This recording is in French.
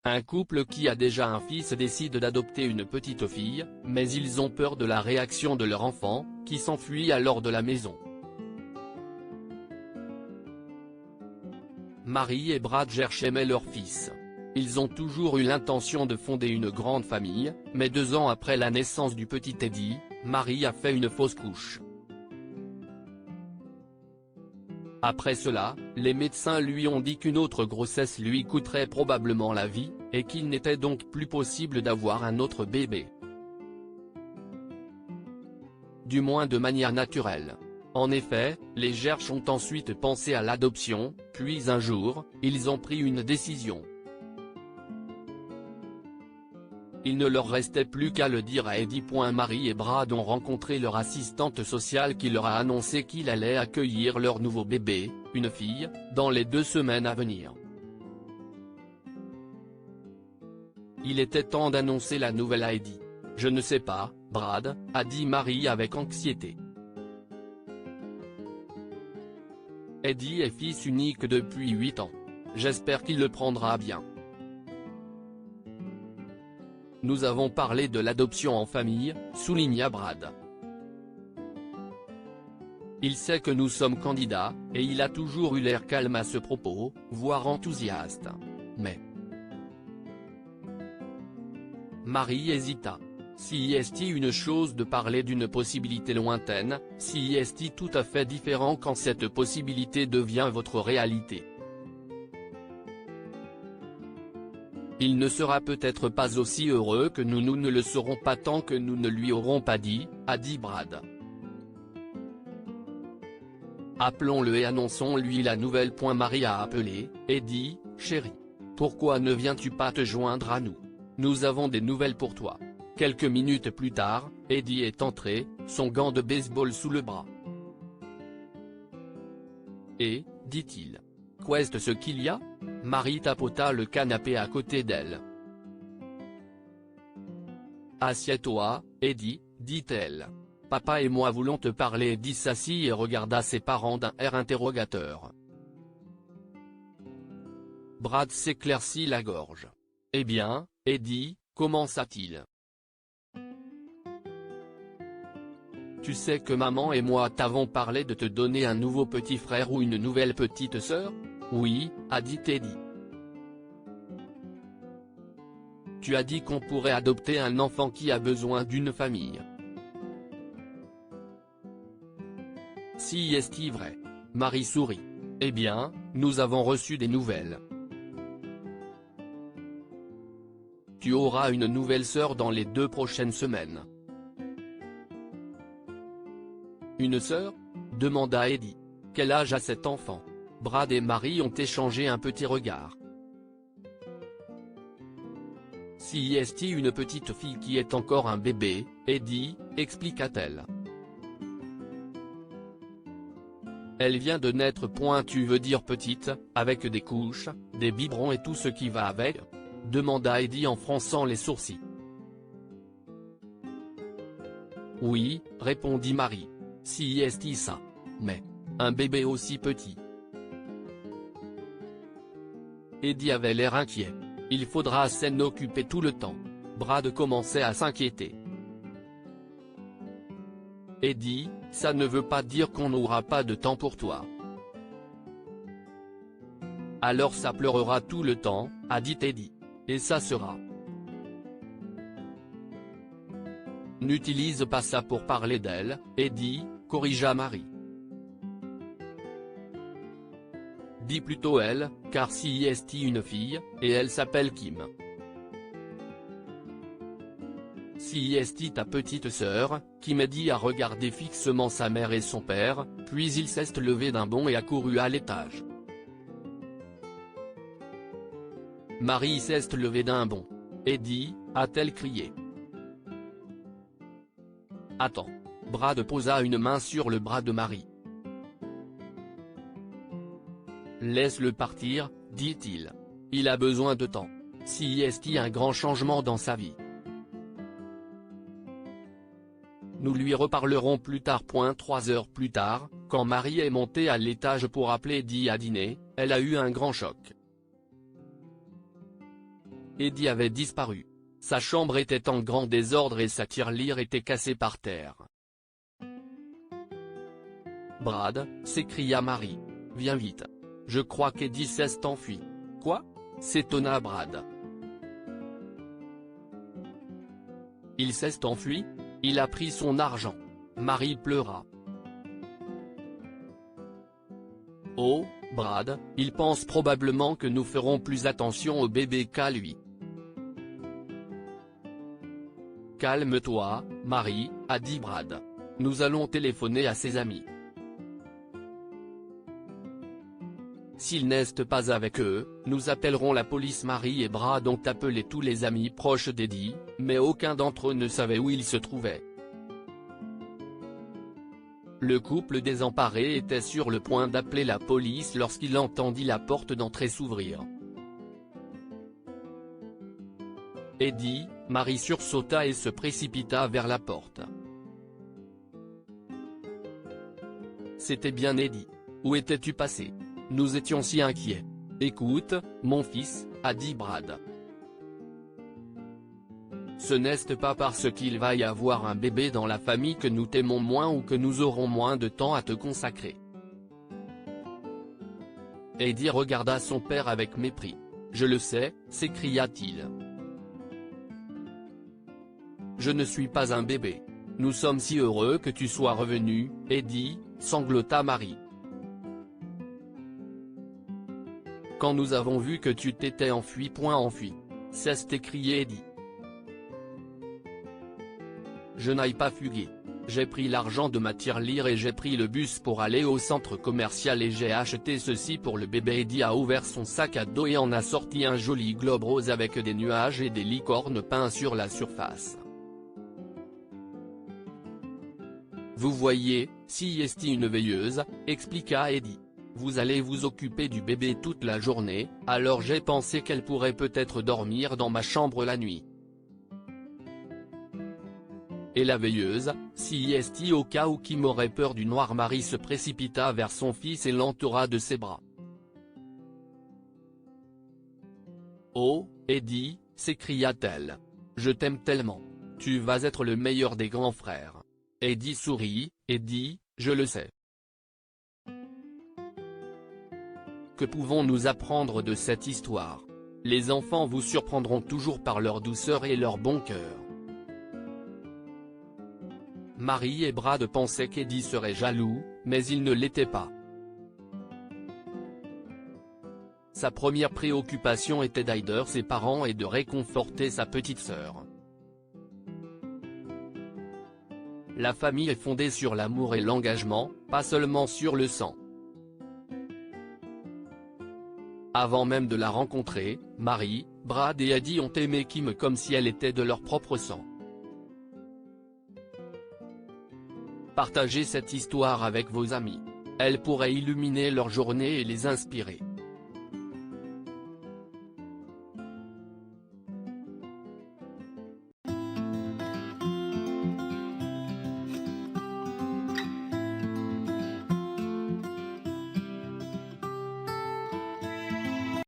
Un couple qui a déjà un fils décide d'adopter une petite fille, mais ils ont peur de la réaction de leur enfant, qui s'enfuit alors de la maison. Marie et Brad cherchent aimer leur fils. Ils ont toujours eu l'intention de fonder une grande famille, mais 2 ans après la naissance du petit Eddie, Marie a fait une fausse couche. Après cela, les médecins lui ont dit qu'une autre grossesse lui coûterait probablement la vie, et qu'il n'était donc plus possible d'avoir un autre bébé. Du moins de manière naturelle. En effet, les Gersh ont ensuite pensé à l'adoption, puis un jour, ils ont pris une décision. Il ne leur restait plus qu'à le dire à Eddie. Marie et Brad ont rencontré leur assistante sociale qui leur a annoncé qu'il allait accueillir leur nouveau bébé, une fille, dans les 2 semaines à venir. Il était temps d'annoncer la nouvelle à Eddie. « Je ne sais pas, Brad », a dit Marie avec anxiété. Eddie est fils unique depuis 8 ans. J'espère qu'il le prendra bien. Nous avons parlé de l'adoption en famille, souligna Brad. Il sait que nous sommes candidats, et il a toujours eu l'air calme à ce propos, voire enthousiaste. Mais Marie hésita. Si est-il une chose de parler d'une possibilité lointaine, si est-il tout à fait différent quand cette possibilité devient votre réalité. Il ne sera peut-être pas aussi heureux que nous ne le serons pas tant que nous ne lui aurons pas dit, a dit Brad. Appelons-le et annonçons-lui la nouvelle. Marie a appelé, et dit, « Chérie. Pourquoi ne viens-tu pas te joindre à nous? Nous avons des nouvelles pour toi. » Quelques minutes plus tard, Eddie est entré, son gant de baseball sous le bras. « Et, dit-il. Qu'est-ce ce qu'il y a ?» Marie tapota le canapé à côté d'elle. « Assieds-toi, Eddie, dit-elle. Papa et moi voulons te parler. » Eddie s'assit et regarda ses parents d'un air interrogateur. Brad s'éclaircit la gorge. « Eh bien, Eddie, commença-t-il. Tu sais que maman et moi t'avons parlé de te donner un nouveau petit frère ou une nouvelle petite sœur? » Oui, a dit Eddie. Tu as dit qu'on pourrait adopter un enfant qui a besoin d'une famille. Si est-il vrai? Marie sourit. Eh bien, nous avons reçu des nouvelles. Tu auras une nouvelle sœur dans les 2 prochaines semaines. Une sœur? Demanda Eddie. Quel âge a cet enfant? Brad et Marie ont échangé un petit regard. Si est-il une petite fille qui est encore un bébé, Eddie, expliqua-t-elle. Elle vient de naître. Tu veux dire petite, avec des couches, des biberons et tout ce qui va avec? Demanda Eddie en fronçant les sourcils. Oui, répondit Marie. Si est-il ça? Mais un bébé aussi petit? Eddie avait l'air inquiet. Il faudra s'en occuper tout le temps. Brad commençait à s'inquiéter. Eddie, ça ne veut pas dire qu'on n'aura pas de temps pour toi. Alors ça pleurera tout le temps, a dit Eddie. Et ça sera. N'utilise pas ça pour parler d'elle, Eddie, corrigea Marie. Dis plutôt elle, car si est-il une fille, et elle s'appelle Kim. Si est-il ta petite sœur, Kim Eddie a regardé fixement sa mère et son père, puis il s'est levé d'un bond et a couru à l'étage. Marie s'est levée d'un bond. Eddie, a-t-elle crié. Attends. Brad posa une main sur le bras de Marie. Laisse-le partir, dit-il. Il a besoin de temps. Si est-il un grand changement dans sa vie. Nous lui reparlerons plus tard. 3 heures plus tard, quand Marie est montée à l'étage pour appeler Eddie à dîner, elle a eu un grand choc. Eddie avait disparu. Sa chambre était en grand désordre et sa tirelire était cassée par terre. Brad, s'écria Marie. Viens vite. Je crois qu'Eddie s'est enfui. Quoi? S'étonna Brad. Il s'est enfui? Il a pris son argent. Marie pleura. Oh, Brad, il pense probablement que nous ferons plus attention au bébé qu'à lui. Calme-toi, Marie, a dit Brad. Nous allons téléphoner à ses amis. S'ils n'est pas avec eux, nous appellerons la police. Marie et Brad ont appelé tous les amis proches d'Eddie, mais aucun d'entre eux ne savait où il se trouvait. Le couple désemparé était sur le point d'appeler la police lorsqu'il entendit la porte d'entrée s'ouvrir. Eddie, Marie sursauta et se précipita vers la porte. C'était bien Eddie. Où étais-tu passé? Nous étions si inquiets. Écoute, mon fils, a dit Brad. Ce n'est pas parce qu'il va y avoir un bébé dans la famille que nous t'aimons moins ou que nous aurons moins de temps à te consacrer. Eddie regarda son père avec mépris. Je le sais, s'écria-t-il. Je ne suis pas un bébé. Nous sommes si heureux que tu sois revenu, Eddie, sanglota Marie. Quand nous avons vu que tu t'étais enfui. S'est écrié Eddie. Je n'aille pas fuguer. J'ai pris l'argent de ma tirelire et j'ai pris le bus pour aller au centre commercial et j'ai acheté ceci pour le bébé. Eddie a ouvert son sac à dos et en a sorti un joli globe rose avec des nuages et des licornes peints sur la surface. Vous voyez, si est une veilleuse, expliqua Eddie. Vous allez vous occuper du bébé toute la journée, alors j'ai pensé qu'elle pourrait peut-être dormir dans ma chambre la nuit. Et la veilleuse, si est au cas où Kim aurait peur du noir. Marie se précipita vers son fils et l'entoura de ses bras. Oh, Eddie, s'écria-t-elle. Je t'aime tellement. Tu vas être le meilleur des grands frères. Eddie sourit, Eddie, je le sais. Que pouvons-nous apprendre de cette histoire? Les enfants vous surprendront toujours par leur douceur et leur bon cœur. Marie et Brad pensaient qu'Eddie serait jaloux, mais il ne l'était pas. Sa première préoccupation était d'aider ses parents et de réconforter sa petite sœur. La famille est fondée sur l'amour et l'engagement, pas seulement sur le sang. Avant même de la rencontrer, Marie, Brad et Eddie ont aimé Kim comme si elle était de leur propre sang. Partagez cette histoire avec vos amis. Elle pourrait illuminer leur journée et les inspirer.